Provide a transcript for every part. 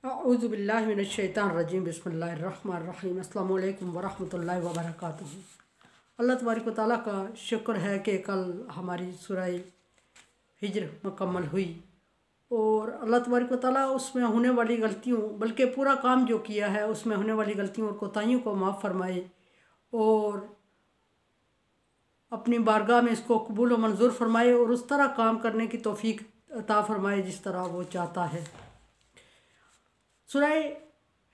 औज़ुबिल्लाहिमिनश्शैतानिर्रजीम बिस्मिल्लाहिर्रहमानिर्रहीम अस्सलामु अलैकुम वरहमतुल्लाहि वबरकातुहू। अल्लाह तबारक व तआला का शुक्र है कि कल हमारी सूरह हिज्र मुकम्मल हुई और अल्लाह तबारक व तआला उसमें होने वाली गलतियों बल्कि पूरा काम जो किया है उसमें होने वाली गलतियों और कोताहियों को माफ़ फरमाए और अपनी बारगाह में इसको कबूल व मंजूर फरमाए और उस तरह काम करने की तौफीक अता फरमाए जिस तरह वो चाहता है। सूरह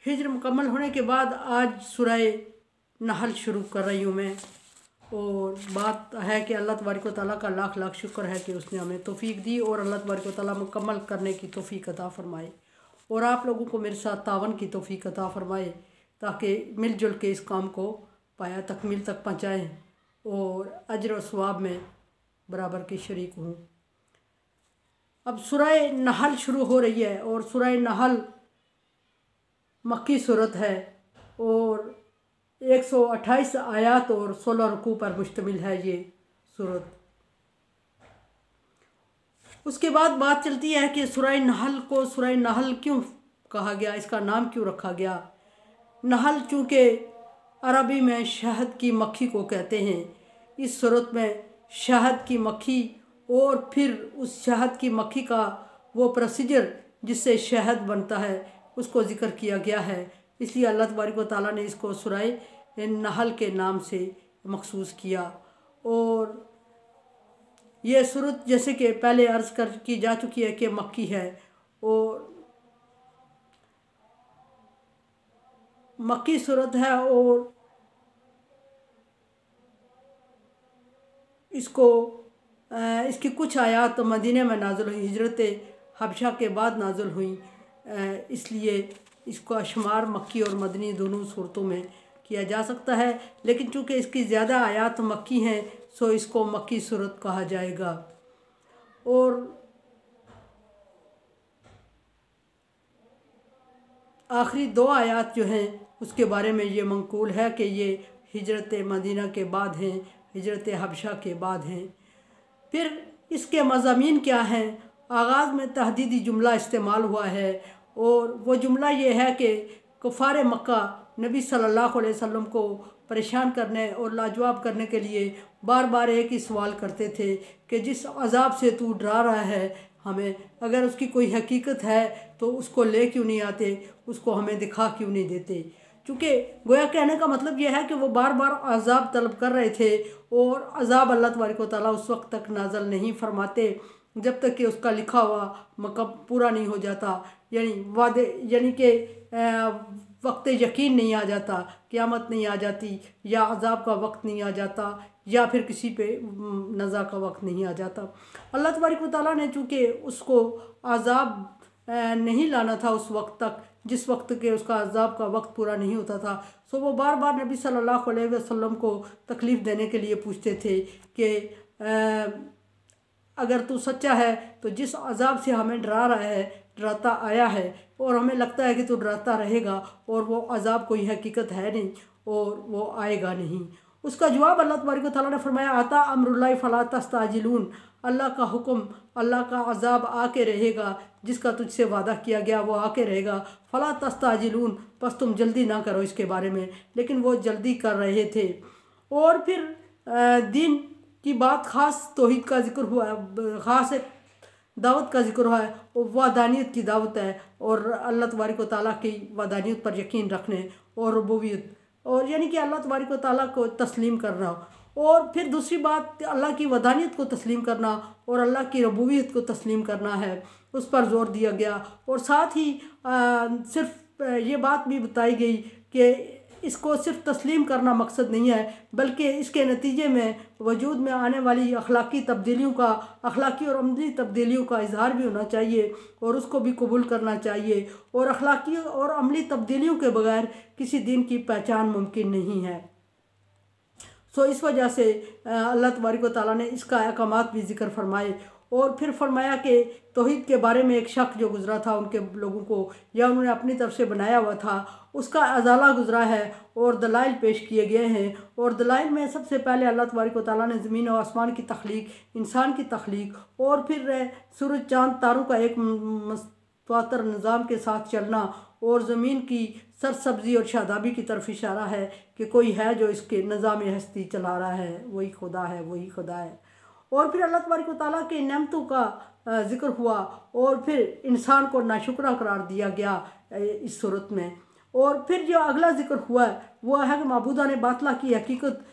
हिज्र मुकम्मल होने के बाद आज सूरह नहल शुरू कर रही हूँ मैं। और बात है कि अल्लाह तबारक व तआला का लाख लाख शुक्र है कि उसने हमें तौफीक दी और अल्लाह तबारक व तआला मुकम्मल करने की तौफीक अता फरमाए और आप लोगों को मेरे साथ तावन की तौफीक अता फरमाए ताकि मिलजुल के इस काम को पाया तकमील तक पहुँचाएँ और अजर व सवाब में बराबर के शरीक हूँ। अब सूरह नहल शुरू हो रही है और सूरह नहल मक्की सूरत है और 128 आयात और 16 रुकू पर मुश्तमिल है ये सूरत। उसके बाद बात चलती है कि सूरह नहल को सूरह नहल क्यों कहा गया, इसका नाम क्यों रखा गया। नहल चूँकि अरबी में शहद की मक्खी को कहते हैं, इस सूरत में शहद की मक्खी और फिर उस शहद की मक्खी का वो प्रोसीजर जिससे शहद बनता है उसको ज़िक्र किया गया है। इसलिए अल्लाह तबारक व तआला ने इसको सूरह नहल के नाम से मखसूस किया। और ये सूरत जैसे कि पहले अर्ज़ कर की जा चुकी है कि मक्की है और मक्की सूरत है और इसकी कुछ आयात मदीने में नाज़िल हुई, हिजरत हबशा के बाद नाज़िल हुई, इसलिए इसका शुमार मक्की और मदनी दोनों सूरतों में किया जा सकता है। लेकिन चूँकि इसकी ज़्यादा आयात मक्की हैं सो इसको मक्की सूरत कहा जाएगा। और आखिरी 2 आयात जो हैं उसके बारे में ये मंकूल है कि ये हिजरत मदीना के बाद हैं, हिजरत हबशा के बाद हैं। फिर इसके मज़ामीन क्या हैं। आगाज़ में तहदीदी जुमला इस्तेमाल हुआ है और वो जुमला ये है कि कुफ़ार मक्का नबी सल्लल्लाहु अलैहि वसल्लम को परेशान करने और लाजवाब करने के लिए बार बार एक ही सवाल करते थे कि जिस अज़ाब से तू डरा रहा है हमें, अगर उसकी कोई हकीकत है तो उसको ले क्यों नहीं आते, उसको हमें दिखा क्यों नहीं देते। चूँकि गोया कहने का मतलब यह है कि वो बार बार अज़ाब तलब कर रहे थे और अज़ाब अल्लाह तबारक व तआला उस वक्त तक नाज़िल नहीं फरमाते जब तक कि उसका लिखा हुआ मकब पूरा नहीं हो जाता, यानी कि वक्त यकीन नहीं आ जाता, क़यामत नहीं आ जाती या अज़ाब का वक्त नहीं आ जाता या फिर किसी पे नज़ा का वक्त नहीं आ जाता। अल्लाह तबारक व तआला ने चूँकि उसको अज़ाब नहीं लाना था उस वक्त तक जिस वक्त के उसका अज़ाब का वक्त पूरा नहीं होता था, सो वो बार बार नबी सल्लल्लाहु अलैहि वसल्लम को तकलीफ़ देने के लिए पूछते थे कि अगर तू सच्चा है तो जिस अज़ाब से हमें डराता आया है और हमें लगता है कि तू डराता रहेगा और वो अज़ाब कोई हकीकत है नहीं और वो आएगा नहीं। उसका जवाब अल्लाह तबारक व तआला ने फरमाया, आता अम्रुल्लाहि फला तस्ताजिलून, अल्लाह का हुक्म, अल्लाह का अज़ाब आके रहेगा, जिसका तुझसे वादा किया गया वो आके रहेगा। फला तस्ताजिलून, बस तुम जल्दी ना करो इसके बारे में। लेकिन वो जल्दी कर रहे थे। और फिर दीन की बात ख़ास तौहीद का जिक्र हुआ, ख़ास एक दावत का जिक्र हुआ है और वादानियत की दावत है और अल्लाह तबारक व तआला की वादानियत पर यकीन रखने और रुबूबियत और यानी कि अल्लाह तबारक व तआला को तस्लीम करना। और फिर दूसरी बात अल्लाह की वदानियत को तस्लीम करना और अल्लाह की रबूबियत को तस्लीम करना है, उस पर ज़ोर दिया गया। और साथ ही सिर्फ ये बात भी बताई गई कि इसको सिर्फ तस्लीम करना मकसद नहीं है बल्कि इसके नतीजे में वजूद में आने वाली अखलाकी तब्दीलियों का, अखलाकी और अमली तब्दीलियों का इजहार भी होना चाहिए और उसको भी कबूल करना चाहिए। और अखलाकी और अमली तब्दीलियों के बगैर किसी दीन की पहचान मुमकिन नहीं है। सो इस वजह से अल्लाह तबारक व तआला ने इसका अहकामात भी ज़िक्र फरमाए। और फिर फरमाया कि तौहीद के बारे में एक शक जो गुज़रा था उनके लोगों को या उन्होंने अपनी तरफ से बनाया हुआ था उसका अजाला गुज़रा है और दलाइल पेश किए गए हैं। और दलाइल में सबसे पहले अल्लाह तबारक व तआला ने ज़मीन और आसमान की तख्लीक, इंसान की तख्लीक और फिर सूरज चाँद तारों का एक तवातर निज़ाम के साथ चलना और ज़मीन की सरसब्जी और शादाबी की तरफ इशारा है कि कोई है जो इसके निज़ाम हस्ती चला रहा है, वही खुदा है, वही खुदा है। और फिर अल्लाह तबारक व तआला की नेमतों का ज़िक्र हुआ और फिर इंसान को नाशुक्रा करार दिया गया इस सूरत में। और फिर जो अगला ज़िक्र हुआ वो है कि माबूदा ने बातला की हकीकत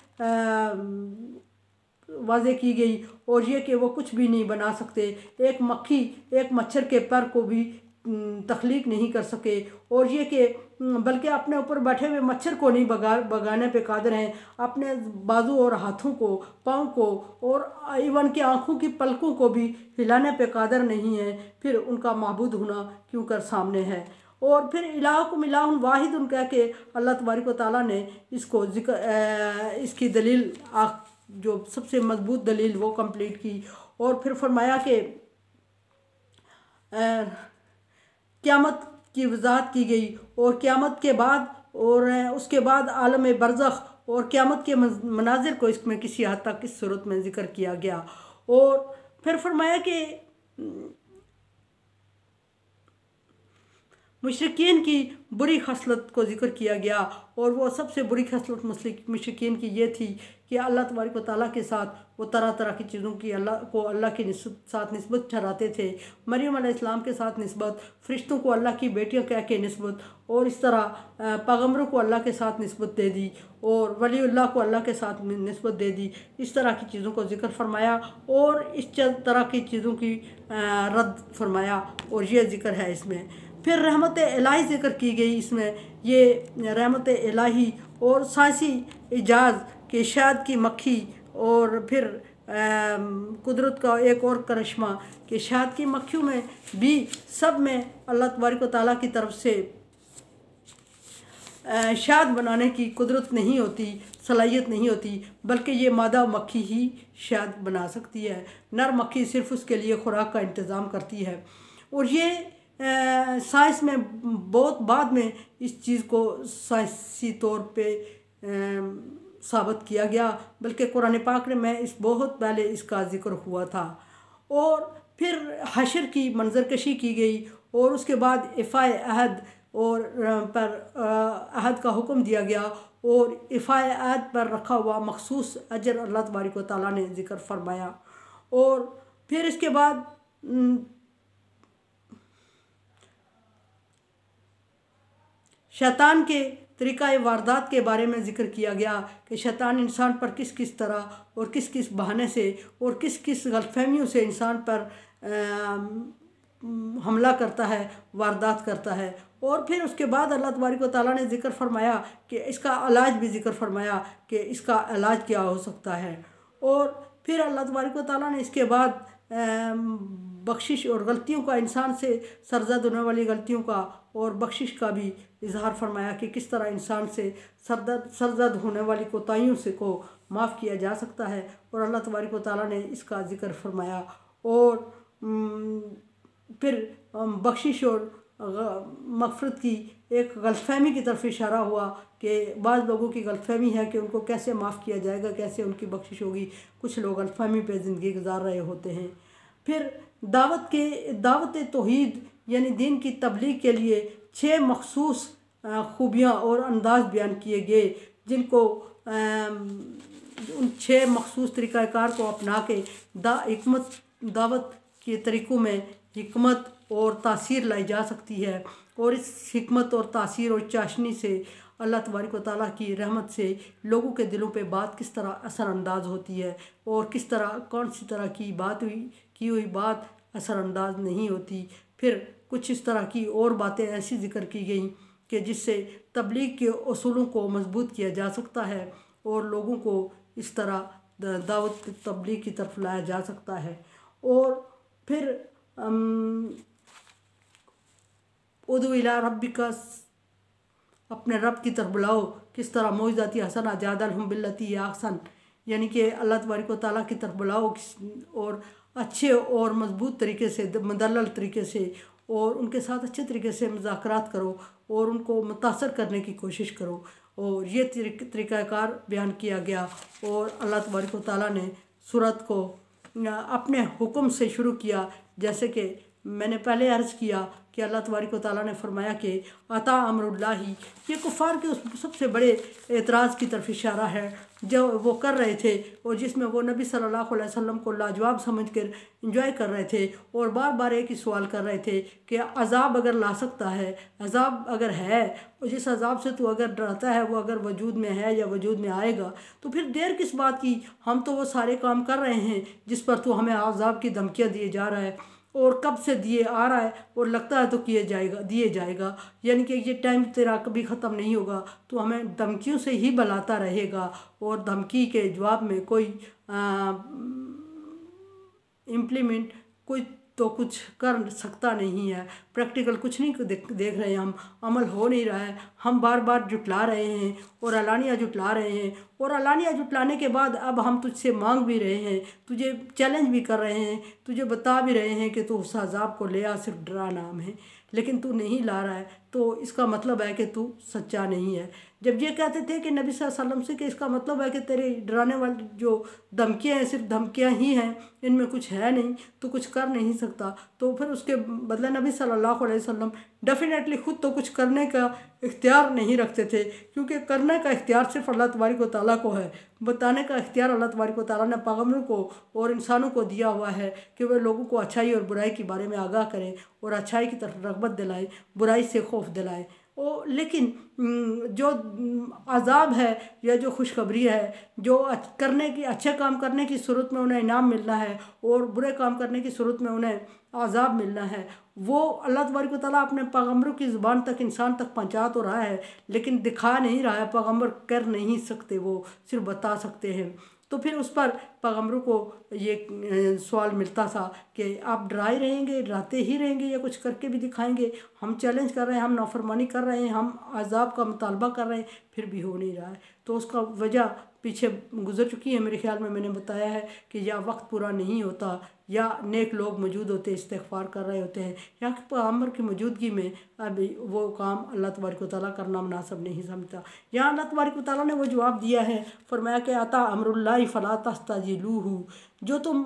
वाज़े की गई और ये कि वो कुछ भी नहीं बना सकते, एक मक्खी एक मच्छर के पर को भी तख्लीक नहीं कर सके, और ये कि बल्कि अपने ऊपर बैठे हुए मच्छर को नहीं भगाने पे कादिर हैं, अपने बाजू और हाथों को, पाँव को और इवन कि आँखों की पलकों को भी हिलाने पे कादिर नहीं है, फिर उनका माबूद होना क्यों कर सामने है। और फिर इलाहुकुम इलाहुन वाहिद कह के अल्लाह तबारक व तआला ने इसको इसकी दलील जो सबसे मजबूत दलील वो कंप्लीट की। और फिर फरमाया कि क़यामत की वजाहत की गई और क़यामत के बाद और उसके बाद आलम बरज़ख और क़यामत के मनाजिर को इसमें किसी हद तक इस सूरत में ज़िक्र किया गया। और फिर फरमाया कि मुशरिकीन की बुरी खसलत को ज़िक्र किया गया और वो सबसे बुरी खसलत मुशरिकीन की ये थी कि अल्लाह तबारक व तआला के साथ वो तरह तरह की चीज़ों की अल्लाह के साथ निस्बत ठहराते थे। मरियम अलैहिस्सलाम के साथ निस्बत, फ़रिश्तों को अल्लाह की बेटियां कह के निस्बत, और इस तरह पैगम्बरों को अल्लाह के साथ निस्बत दे दी और वलीउल्लाह को अल्लाह के साथ निस्बत दे दी। इस तरह की चीज़ों को ज़िक्र फरमाया और इस तरह की चीज़ों की रद्द फरमाया और ये ज़िक्र है इसमें। फिर रहमत इलाही ज़िक्र की गई इसमें, ये रहमत इलाही और साइंसी इजाज़ के शहद की मक्खी और फिर कुदरत का एक और करिश्मा कि शहद की मक्खियों में भी सब में अल्लाह तबारक व तआला की तरफ से शहद बनाने की कुदरत नहीं होती, सलाहियत नहीं होती, बल्कि ये मादा मक्खी ही शहद बना सकती है। नर मक्खी सिर्फ उसके लिए खुराक का इंतज़ाम करती है। और ये साइंस में बहुत बाद में इस चीज़ को साइंसी तौर पे साबित किया गया, बल्कि कुरान पाक में इस बहुत पहले इसका ज़िक्र हुआ था। और फिर हशर की मंजरकशी की गई और उसके बाद इफ़ाए अहद और पर अहद का हुक्म दिया गया और इफ़ाए अहद पर रखा हुआ मखसूस अजर अल्लाह तबारक व तआला ने ज़िक्र फरमाया। और फिर इसके बाद शैतान के तरीक़ा वारदात के बारे में ज़िक्र किया गया कि शैतान इंसान पर किस किस तरह और किस किस बहाने से और किस किस गलतफहमियों से इंसान पर हमला करता है, वारदात करता है। और फिर उसके बाद अल्लाह तबारक व तआला ने ज़िक्र फरमाया कि इसका इलाज भी ज़िक्र फरमाया कि इसका इलाज क्या हो सकता है। और फिर अल्लाह तबारक व तआला ने इसके बाद बख्शिश और गलतियों का, इंसान से सरजद होने वाली गलतियों का और बख्शिश का भी इजहार फरमाया कि किस तरह इंसान से सरजद होने वाली कोताहियों से को माफ़ किया जा सकता है। और अल्लाह तबारक व तआला ने इसका ज़िक्र फरमाया। और फिर बख्शिश और मग़फ़िरत की एक गलतफ़हमी की तरफ इशारा हुआ कि बाज़ लोगों की गलतफ़हमी है कि उनको कैसे माफ़ किया जाएगा, कैसे उनकी बख्शिश होगी। कुछ लोग गलतफ़हमी पे ज़िंदगी गुजार रहे होते हैं। फिर दावत तौहीद यानी दीन की तबलीग के लिए 6 मखसूस खूबियाँ और अंदाज़ बयान किए गए, जिनको उन 6 मखसूस तरीक़ाकार को अपना के दावत के तरीक़ों में हिकमत और तासीर लाई जा सकती है। और इस हिकमत और तासीर और चाशनी से अल्लाह तबारक व तआला की रहमत से लोगों के दिलों पे बात किस तरह असरानंदाज होती है और किस तरह कौन सी तरह की हुई बात असरानंदाज नहीं होती। फिर कुछ इस तरह की और बातें ऐसी ज़िक्र की गई कि जिससे तबलीग के उसूलों को मजबूत किया जा सकता है और लोगों को इस तरह दावत तबलीग की तरफ लाया जा सकता है। और फिर उदू इला रब्बिका, अपने रब की तरफ बुलाओ, किस तरह मौइज़ाती हसना जादलहुम बिल्लती अहसन, यानी कि अल्लाह तबारक व तआला की तरफ बुलाओ और अच्छे और मजबूत तरीके से, मुदल्लल तरीके से, और उनके साथ अच्छे तरीके से मुज़ाकरात करो और उनको मुतासर करने की कोशिश करो। और ये तरीक़ाकार बयान किया गया। और अल्लाह तबारक व तआला ने सूरत को अपने हुक्म से शुरू किया, जैसे कि मैंने पहले अर्ज़ किया कि अल्लाह तबारक व तआला ने फरमाया कि अता अमरुल्लाही, ये कुफ़ार के उस सबसे बड़े एतराज़ की तरफ इशारा है जो वो कर रहे थे और जिसमें वो नबी सल्लल्लाहु अलैहि वसल्लम को लाजवाब समझ कर इंजॉय कर रहे थे और बार बार एक ही सवाल कर रहे थे कि अज़ाब अगर ला सकता है, अज़ाब अगर है और जिस अज़ाब से तू अगर डरता है वो अगर वजूद में है या वजूद में आएगा तो फिर देर किस बात की, हम तो वो सारे काम कर रहे हैं जिस पर तू हमें अज़ाब की धमकियाँ दिए जा रहा है और कब से दिए आ रहा है और लगता है तो दिए जाएगा, यानी कि ये टाइम तेरा कभी ख़त्म नहीं होगा, तो हमें धमकियों से ही बुलाता रहेगा और धमकी के जवाब में कोई इम्प्लीमेंट कोई तो कुछ कर सकता नहीं है, प्रैक्टिकल कुछ नहीं देख रहे हैं हम, अमल हो नहीं रहा है, हम बार बार जुटला रहे हैं और अलानिया जुटला रहे हैं और अलानिया जुटलाने के बाद अब हम तुझसे मांग भी रहे हैं, तुझे चैलेंज भी कर रहे हैं, तुझे बता भी रहे हैं कि तू उस अज़ाब को ले आ, सिर्फ डरा नाम है, लेकिन तू नहीं ला रहा है, तो इसका मतलब है कि तू सच्चा नहीं है। जब ये कहते थे कि नबी सल्लल्लाहु अलैहि वसल्लम से कि इसका मतलब है कि तेरे डराने वाली जो धमकियाँ हैं सिर्फ धमकियाँ ही हैं, इनमें कुछ है नहीं, तो कुछ कर नहीं सकता, तो फिर उसके बदले नबी सल्लल्लाहु अलैहि वसल्लम डेफिनेटली ख़ुद तो कुछ करने का इख्तियार नहीं रखते थे, क्योंकि करने का इख्तियार सिर्फ अल्लाह तबारक व तआला को है, बताने का इख्तियार अल्लाह तबारक व तआला ने पैगम्बरों को और इंसानों को दिया हुआ है कि वे लोगों को अच्छाई और बुराई के बारे में आगाह करें और अच्छाई की तरफ रग़बत दिलाएं, बुराई से खौफ दिलाएं। लेकिन जो अज़ाब है या जो खुशखबरी है, जो करने की अच्छे काम करने की सूरत में उन्हें इनाम मिलना है और बुरे काम करने की सूरत में उन्हें अज़ाब मिलना है, वो अल्लाह तबारक व तआला अपने पैगम्बरों की ज़ुबान तक इंसान तक पहुँचा तो रहा है, लेकिन दिखा नहीं रहा है, पैगम्बर कर नहीं सकते, वो सिर्फ बता सकते हैं। तो फिर उस पर पैगम्बरों को ये सवाल मिलता था कि आप डराए रहेंगे, डराते ही रहेंगे या कुछ करके भी दिखाएंगे, हम चैलेंज कर रहे हैं, हम नाफरमानी कर रहे हैं, हम अज़ाब का मुतालबा कर रहे हैं, फिर भी हो नहीं रहा है। तो उसका वजह पीछे गुजर चुकी है, मेरे ख्याल में मैंने बताया है कि या वक्त पूरा नहीं होता या नेक लोग मौजूद होते इस्तिग़फ़ार कर रहे होते हैं या पैगम्बर की मौजूदगी में अभी वो काम अल्लाह तबारक व तआला करना मुनासिब नहीं समझता। यहाँ अल्लाह तबारक व तआला ने वो जवाब दिया है, फरमाया कि अता अमरुल्लाहि फला तस्तअजिलूहु, जो तुम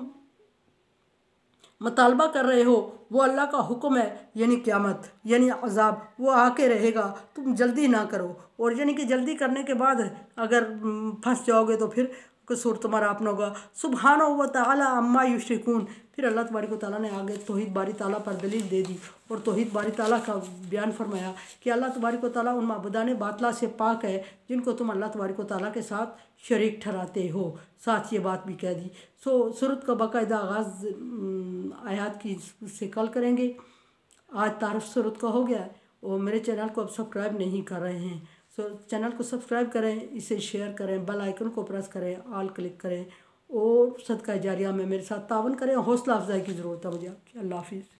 मुतालबा कर रहे हो वो अल्लाह का हुक्म है, यानी क़यामत यानी अज़ाब वो आके रहेगा, तुम जल्दी ना करो, और यानी कि जल्दी करने के बाद अगर फंस जाओगे तो फिर कसूर तुम्हारा अपना होगा। सुब्हानहू व तआला अम्मा युश्रिकून, फिर अल्लाह तबारक व तआला ने आगे तौहीद बारी ताला पर दलील दे दी और तौहीद बारी ताला का बयान फरमाया कि अल्लाह तबारक व तआला उन माबूदान बातला से पाक है जिनको तुम अल्लाह तबारक व तआला के साथ शरीक ठहराते हो। साथ ये बात भी कह दी। सूरत का बाकायदा आगाज़ आयात की से कल करेंगे। आज तारफ़ सूरत का हो गया है और मेरे चैनल को अब सब्सक्राइब नहीं कर रहे हैं, चैनल को सब्सक्राइब करें, इसे शेयर करें, बेल आइकन को प्रेस करें, ऑल क्लिक करें और सदका जारिया में मेरे साथ तावन करें। हौसला अफजाई की ज़रूरत है मुझे। अल्लाह हाफ़िज़।